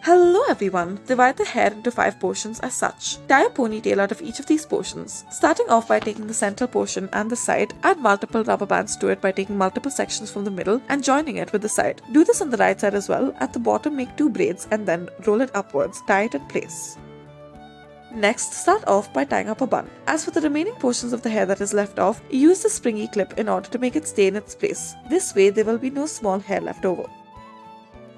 Hello everyone! Divide the hair into 5 portions as such. Tie a ponytail out of each of these portions. Starting off by taking the central portion and the side, add multiple rubber bands to it by taking multiple sections from the middle and joining it with the side. Do this on the right side as well. At the bottom make 2 braids and then roll it upwards, tie it in place. Next, start off by tying up a bun. As for the remaining portions of the hair that is left off, use the springy clip in order to make it stay in its place. This way there will be no small hair left over.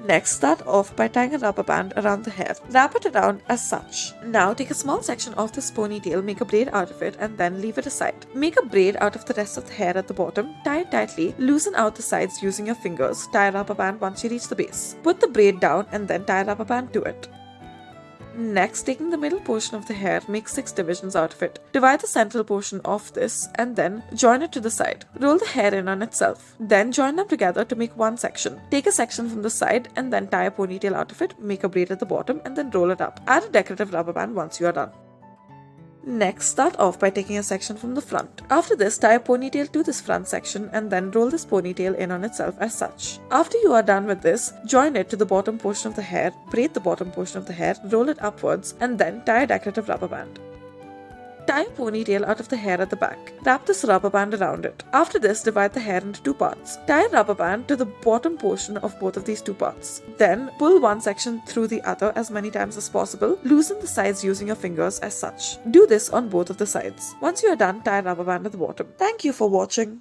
Next, start off by tying a rubber band around the hair. Wrap it around as such. Now take a small section of this ponytail, make a braid out of it and then leave it aside. Make a braid out of the rest of the hair at the bottom, tie it tightly, loosen out the sides using your fingers, tie a rubber band once you reach the base. Put the braid down and then tie a rubber band to it. Next, taking the middle portion of the hair, make 6 divisions out of it. Divide the central portion of this and then join it to the side. Roll the hair in on itself. Then join them together to make one section. Take a section from the side and then tie a ponytail out of it, make a braid at the bottom and then roll it up. Add a decorative rubber band once you are done. Next, start off by taking a section from the front. After this, tie a ponytail to this front section and then roll this ponytail in on itself as such. After you are done with this, join it to the bottom portion of the hair, braid the bottom portion of the hair, roll it upwards and then tie a decorative rubber band. Tie a ponytail out of the hair at the back. Wrap this rubber band around it. After this, divide the hair into 2 parts. Tie a rubber band to the bottom portion of both of these 2 parts. Then, pull one section through the other as many times as possible. Loosen the sides using your fingers as such. Do this on both of the sides. Once you are done, tie a rubber band at the bottom. Thank you for watching.